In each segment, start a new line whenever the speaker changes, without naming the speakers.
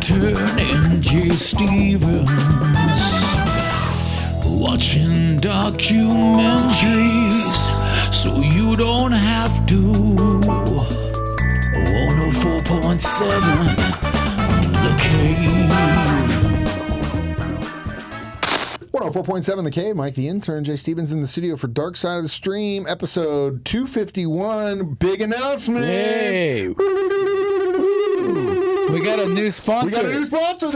Intern and J. Stevens watching documentaries so you don't have to. 104.7 The Cave.
104.7 The Cave, Mike the Intern, Jay Stevens in the studio for Dark Side of the Stream, episode 251. Big announcement!
Hey! We got a new sponsor.
This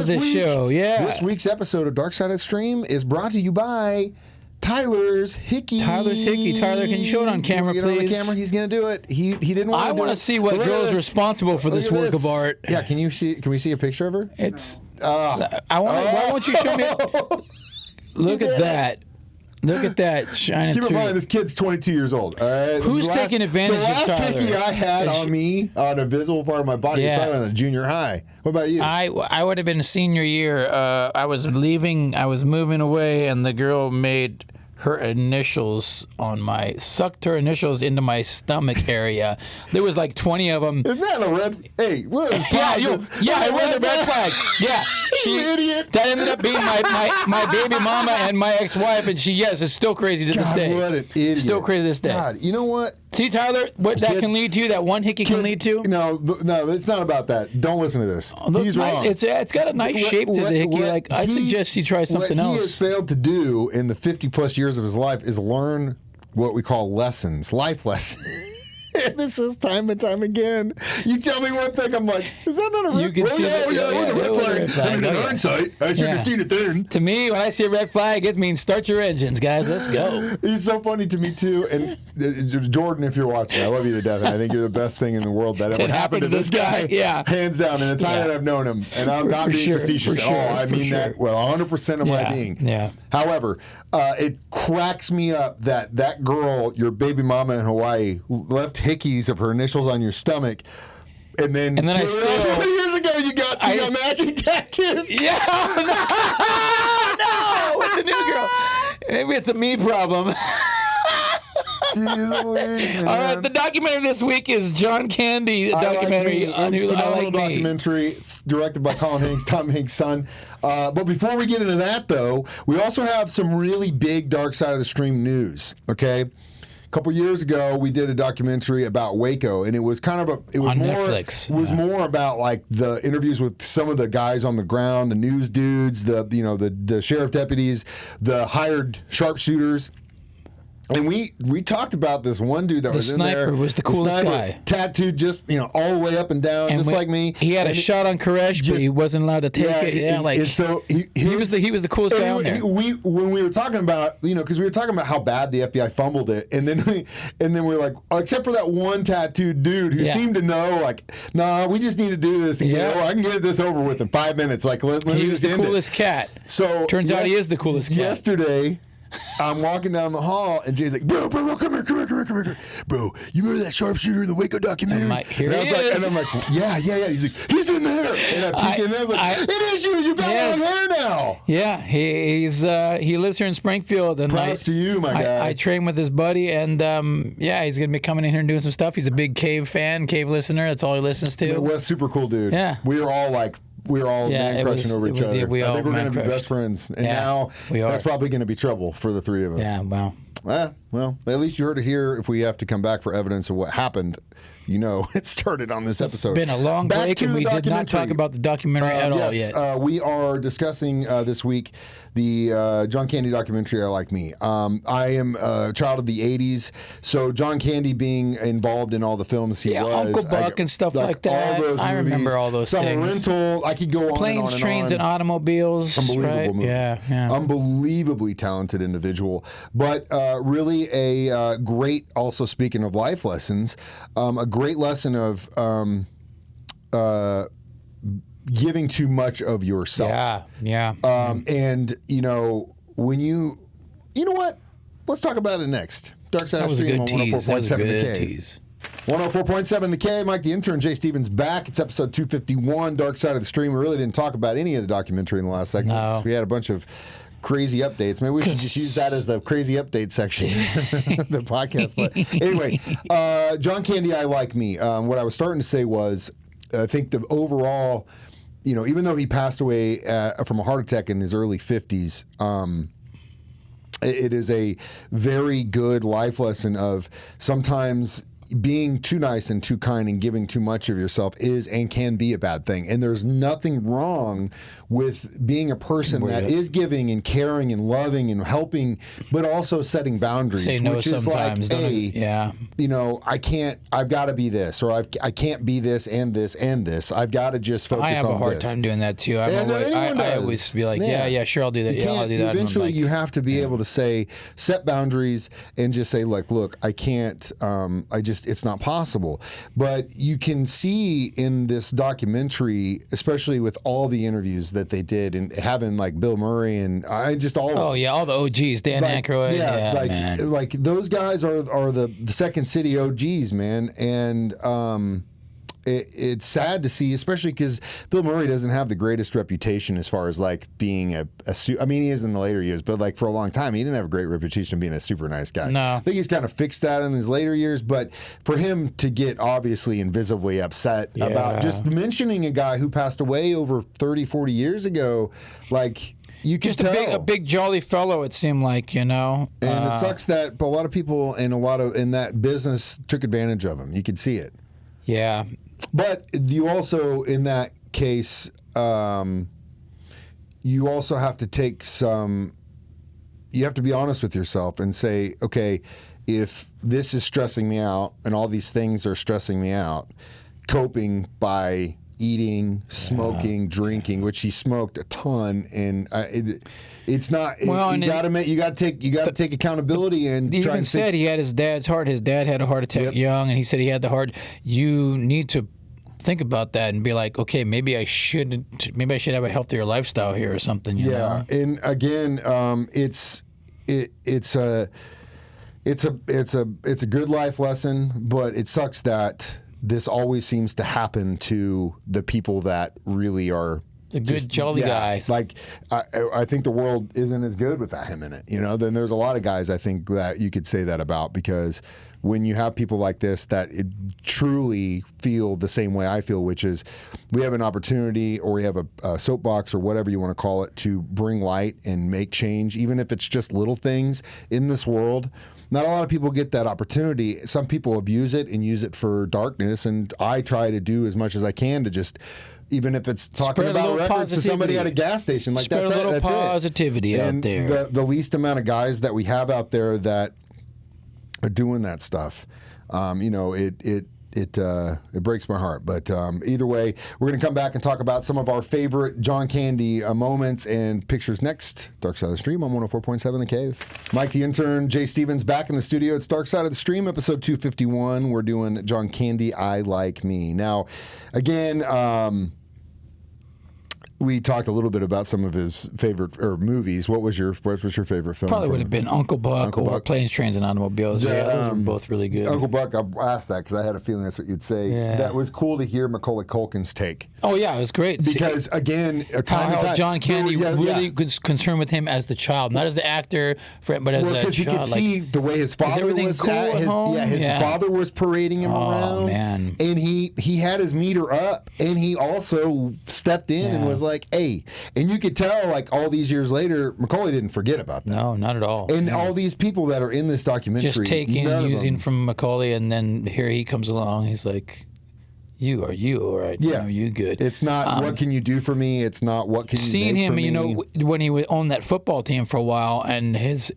week. Show, yeah.
This week's episode of Dark Side of the Stream is brought to you by Tyler's Hickey.
Tyler, can you show it on camera, please?
On the camera, he's going to do it. He didn't want to do it.
I want to see what girl is responsible for this work of art.
Yeah, can we see a picture of her?
Why won't you show me? Look at that. Look at that shining through.
Keep in mind, this kid's 22 years old. All right?
Who's taking advantage of Tyler?
The last hickey I had on me, on a visible part of my body, was probably on the junior high. What about you?
I would have been a senior year. I was moving away, and the girl made her initials sucked her initials into my stomach area. There was like 20 of them.
Isn't that a red? Hey, what is
it was a red flag. Yeah,
you idiot.
That ended up being my baby mama and my ex-wife, and it's still crazy to this day.
What an idiot!
Still crazy to this day.
God, you know what?
See, Tyler, what that can lead to, that one hickey can lead to?
No, it's not about that. Don't listen to this. He's wrong.
It's got a nice shape to the hickey. I suggest you try something else.
What he has failed to do in the 50-plus years of his life is learn what we call lessons, life lessons. And this is time and time again. You tell me one thing, I'm like, is that not a red flag? It was a red flag. I mean, in hindsight, I should have seen it then.
To me, when I see a red flag, it means start your engines, guys. Let's go.
He's so funny to me, too. And Jordan, if you're watching, I love you to death. And I think you're the best thing in the world that ever happened to this guy.
Yeah.
Hands down, in the time that I've known him. And I'm not being facetious. I mean that, 100% of my being.
Yeah.
However, it cracks me up that girl, your baby mama in Hawaii, left hickeys of her initials on your stomach, and then
I still
years ago you got matching tattoos.
Yeah, no, with the new girl. Maybe it's a me problem.
Jeez Louise,
all right, the documentary this week is John Candy documentary on Who I Like Me.
Documentary. It's directed by Colin Hanks, Tom Hanks' son. But before we get into that, though, we also have some really big Dark Side of the Stream news. Okay. A couple years ago, we did a documentary about Waco, and it was kind of on
Netflix.
It was more about like the interviews with some of the guys on the ground, the news dudes, the sheriff deputies, the hired sharpshooters. And we talked about this one dude that was in there.
The sniper was the coolest guy.
Tattooed just, all the way up and down, just like me.
He had a shot on Koresh, but he wasn't allowed to take it. Yeah,
so he was
the coolest guy on there.
When we were talking about, because we were talking about how bad the FBI fumbled it, and then we were like, except for that one tattooed dude who seemed to know, like, nah, we just need to do this, and I can get this over with in 5 minutes. Like, let me just end it.
He was the coolest cat.
So
turns out he is the coolest cat.
Yesterday, I'm walking down the hall, and Jay's like, bro, come here. Bro, you remember that sharpshooter in the Waco documentary?
And
I'm like, yeah. He's like, he's in there. And I peek in there, I was like, it is you. You got long hair now.
Yeah, he lives here in Springfield. And
props to you, my guy.
I train with his buddy, and he's going to be coming in here and doing some stuff. He's a big Cave fan, Cave listener. That's all he listens to.
It was super cool, dude.
Yeah.
We were all man crushing over each other. I think we're going to be best friends. And now that's probably going to be trouble for the three of us.
Yeah, wow.
Well, at least you heard it here. If we have to come back for evidence of what happened, it started on this episode.
It's been a long break, and we did not talk about the documentary at all yet.
We are discussing this week the John Candy documentary, I Like Me. I am a child of the 80s, so John Candy being involved in all the films he was.
Uncle Buck and stuff like that.
All those
I
movies,
remember all those
Summer
things.
Rental, I could go on
Planes,
and on and
Trains,
on.
and Automobiles.
Unbelievable movies.
Yeah.
Unbelievably talented individual. But really a great, also speaking of life lessons, a great lesson of giving too much of yourself.
Yeah.
And, when you know what? Let's talk about it next. Dark Side of the Stream on 104.7 The Cave. 104.7 The Cave. Mike the Intern, Jay Stevens back. It's episode 251, Dark Side of the Stream. We really didn't talk about any of the documentary in the last segment.
No.
We had a bunch of crazy updates. Maybe we should just use that as the crazy update section of the podcast. But anyway, John Candy, I Like Me. What I was starting to say was, I think the overall even though he passed away from a heart attack in his early 50s, it is a very good life lesson of sometimes being too nice and too kind and giving too much of yourself is and can be a bad thing. And there's nothing wrong with being a person that is giving and caring and loving and helping, but also setting boundaries.
Say no
which
sometimes.
is like, hey, I've got to be this, or I can't be this and this and this. I've got to just focus on this.
I have a hard time doing that too. I always be like, yeah, sure, I'll do that. I'll do that.
Eventually, you have to be able to set boundaries and just say, look, I can't, it's not possible. But you can see in this documentary, especially with all the interviews that they did and having like Bill Murray and all the
OGs, Dan Aykroyd.
Like those guys are the Second City OGs, man. And it's sad to see, especially because Bill Murray doesn't have the greatest reputation as far as like being I mean, he is in the later years, but like for a long time, he didn't have a great reputation being a super nice guy.
No.
I think he's kind of fixed that in his later years, but for him to get obviously and visibly upset about just mentioning a guy who passed away over 30, 40 years ago, like... You can tell.
A big jolly fellow, it seemed like, And
it sucks that a lot of people in that business took advantage of him. You could see it.
Yeah.
But you also, in that case, you also have to you have to be honest with yourself and say, okay, if this is stressing me out and all these things are stressing me out, coping by eating, smoking, drinking, which he smoked a ton, and it's not.
Well,
you got to take accountability and
he
try.
Even said he had his dad's heart. His dad had a heart attack young, and he said he had the heart. You need to think about that and be like, okay, maybe I should have a healthier lifestyle here or something. You know?
And again, it's a good life lesson, but it sucks that this always seems to happen to the people that really are
the good, jolly guys.
Like, I think the world isn't as good without him in it. Then there's a lot of guys I think that you could say that about, because when you have people like this that truly feel the same way I feel, which is we have an opportunity or we have a soapbox or whatever you want to call it to bring light and make change, even if it's just little things in this world. Not a lot of people get that opportunity. Some people abuse it and use it for darkness, and I try to do as much as I can to just, even if it's talking about records to somebody at a gas station, like
spread
that's
a little
it.
positivity out there.
The least amount of guys that we have out there that are doing that stuff, it breaks my heart. But either way, we're going to come back and talk about some of our favorite John Candy moments and pictures next. Dark Side of the Stream on 104.7 The Cave. Mike the Intern, Jay Stevens back in the studio. It's Dark Side of the Stream, episode 251. We're doing John Candy, I Like Me. Now, again, we talked a little bit about some of his favorite movies. What was your favorite film?
Probably would have been Uncle Buck or Planes, Trains, and Automobiles. Yeah, those were both really good.
Uncle Buck, I asked that because I had a feeling that's what you'd say. Yeah. That was cool to hear Macaulay Culkin's take.
Oh, yeah, it was great.
Because, again,
how John Candy really was concerned with him as the child, not as the actor, but as a child.
Because you could see the way his father was.
Cool at home?
His father was parading him around.
Man.
And he had his meter up, and he also stepped in and was like, hey. And you could tell, like, all these years later, Macaulay didn't forget about that.
No, not at all.
And all these people that are in this documentary.
Just taking and using from Macaulay, and then here he comes along. He's like, you, all right?
Yeah.
You good.
It's not, what can you do for me? It's not, what can you make for me?
Seeing him, when he owned that football team for a while, and his...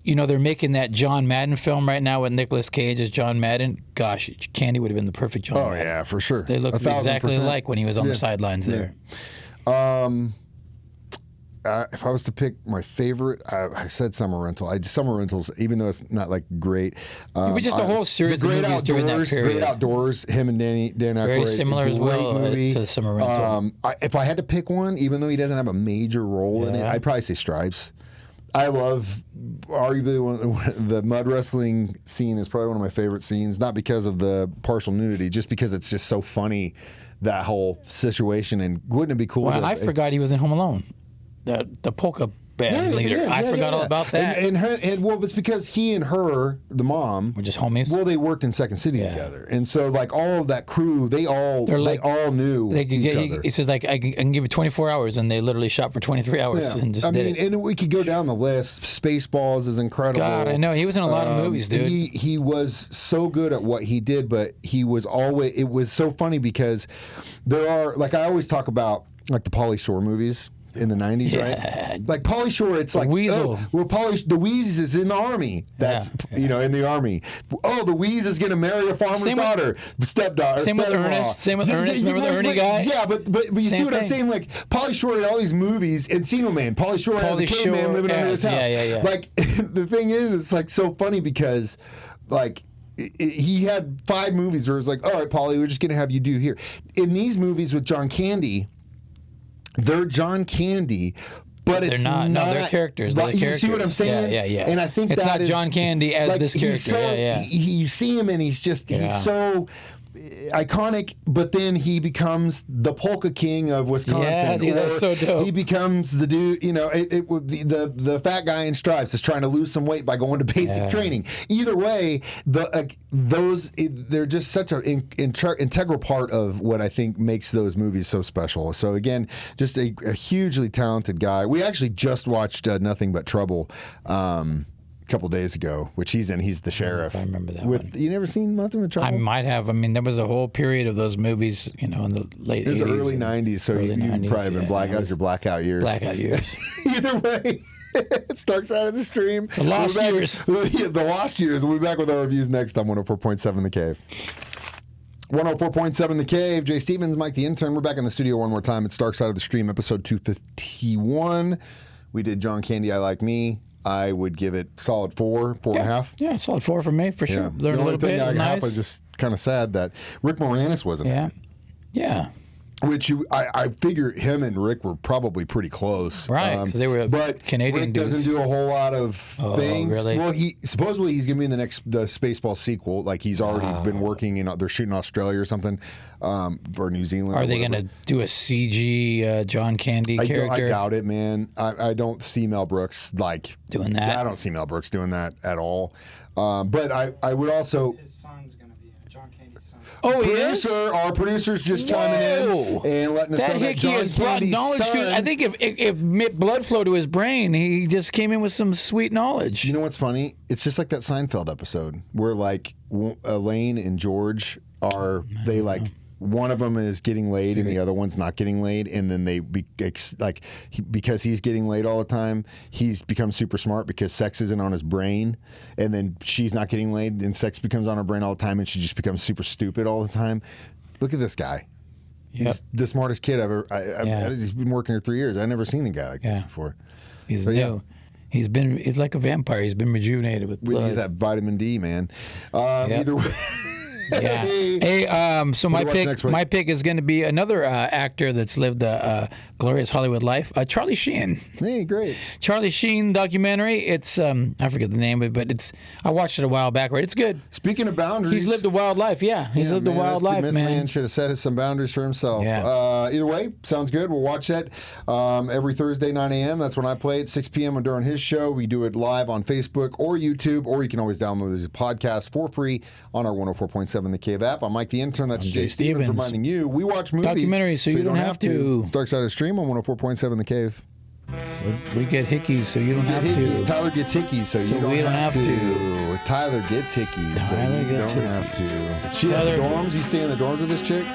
they're making that John Madden film right now with Nicolas Cage as John Madden. Gosh, Candy would have been the perfect John Madden.
Oh, yeah, for sure.
They look exactly alike when he was on the sidelines there.
If I was to pick my favorite, I said Summer Rental. Summer Rental's, even though it's not like great.
It was just a whole series of movies during that period.
Great Outdoors, him and Dan Aykroyd.
Very similar as well to Summer Rental.
If I had to pick one, even though he doesn't have a major role in it, I'd probably say Stripes. I love, arguably, the mud wrestling scene is probably one of my favorite scenes, not because of the partial nudity, just because it's just so funny, that whole situation. And wouldn't it be cool?
Well, I forgot he was in Home Alone. The polka band leader. I forgot all about that.
And well, it's because he and her, the mom,
were just homies.
Well, they worked in Second City together, and so like all of that crew, they all knew each other.
He says like I can give you 24 hours, and they literally shot for 23 hours and just did it.
And we could go down the list. Spaceballs is incredible.
God, I know he was in a lot of movies, dude.
He was so good at what he did, but he was always. It was so funny because there are like I always talk about like the Pauly Shore movies. In the 90s, right? Like Pauly Shore, it's like
Weasel.
The Wheeze is in the army. That's in the army. Oh, the Wheeze is going to marry a farmer's daughter, stepdaughter.
Same with Ernest. Remember the Ernie guy?
Yeah, but you see what I'm saying? Like Pauly Shore in all these movies, Encino Man. Pauly Shore has a caveman living under his house.
Yeah.
Like the thing is, it's like so funny because like. He had 5 movies where it was like, all right, Pauly, we're just going to have you do here. In these movies with John Candy. They're John Candy, but
they're
it's
not. No, they're characters. They're
you
characters.
see what I'm saying?
Yeah.
And I think
it's
that
not John Candy as
like,
this character.
You see him, and he's so iconic, but then he becomes the polka king of Wisconsin.
Yeah, dude, that's so dope.
He becomes the dude, the fat guy in stripes is trying to lose some weight by going to basic training. Either way, they're just such an integral part of what I think makes those movies so special. So again, just a hugely talented guy. We actually just watched Nothing But Trouble. Couple days ago, which he's in. He's the sheriff.
I remember that one.
You never seen Nothing But Trouble?
I might have. I mean, there was a whole period of those movies, in the late 80s.
It was the early 90s, so you probably have been your blackout years.
Blackout years.
Either way, it's Dark Side of the Stream.
The Lost Years.
The Lost Years. We'll be back with our reviews next on 104.7 The Cave. 104.7 The Cave. Jay Stevens, Mike the Intern. We're back in the studio one more time. It's Dark Side of the Stream, episode 251. We did John Candy, I Like Me. I would give it solid 4.5.
Yeah, solid 4 for me, for sure.
Yeah.
Learned a little bit. It was nice.
I was just kind of sad that Rick Moranis wasn't in it.
Yeah.
Which I figure him and Rick were probably pretty close,
right? Because they were Canadian
Rick
dudes.
Doesn't do a whole lot of things.
Really?
Well, supposedly he's going to be in the Spaceball sequel. Like he's already been working they're shooting Australia or something, or New Zealand.
Are they going to do a CG John Candy character?
I doubt it, man. I don't see Mel Brooks
doing that.
I don't see Mel Brooks doing that at all. But I would also.
Oh,
Our producer's just chiming in and letting us know that John
has brought
Candy's
knowledge
son,
to. I think if blood flow to his brain, he just came in with some sweet knowledge.
You know what's funny? It's just like that Seinfeld episode where like Elaine and George one of them is getting laid and the other one's not getting laid, and then because he's getting laid all the time, he's become super smart because sex isn't on his brain, and then she's not getting laid and sex becomes on her brain all the time, and she just becomes super stupid all the time. Look at this guy. Yep. He's the smartest kid I've ever. He's been working here 3 years. I've never seen a guy like this before.
He's new. He's like a vampire. He's been rejuvenated with blood.
That vitamin D, man. Either way.
Yeah. Hey, so my pick is going to be another actor that's lived a glorious Hollywood life, Charlie Sheen.
Hey, great.
Charlie Sheen documentary. It's I forget the name of it, but I watched it a while back. Right, it's good.
Speaking of boundaries,
he's lived a wild life. Yeah, he's lived a wild life, man.
This man should have set some boundaries for himself.
Yeah.
Either way, sounds good. We'll watch it every Thursday 9 a.m. That's when I play it. 6 p.m. during his show. We do it live on Facebook or YouTube, or you can always download this podcast for free on our 104.7 The Cave app. I'm Mike the Intern. That's Jay Stevens reminding you we watch movies.
Documentaries, so you don't have to.
It's Dark Side of the Stream on 104.7 The Cave.
We get hickeys, so you don't have to.
Tyler gets hickeys, so you don't have to. Tyler gets hickeys, so you don't have to. She has the dorms. You stay in the dorms with this chick?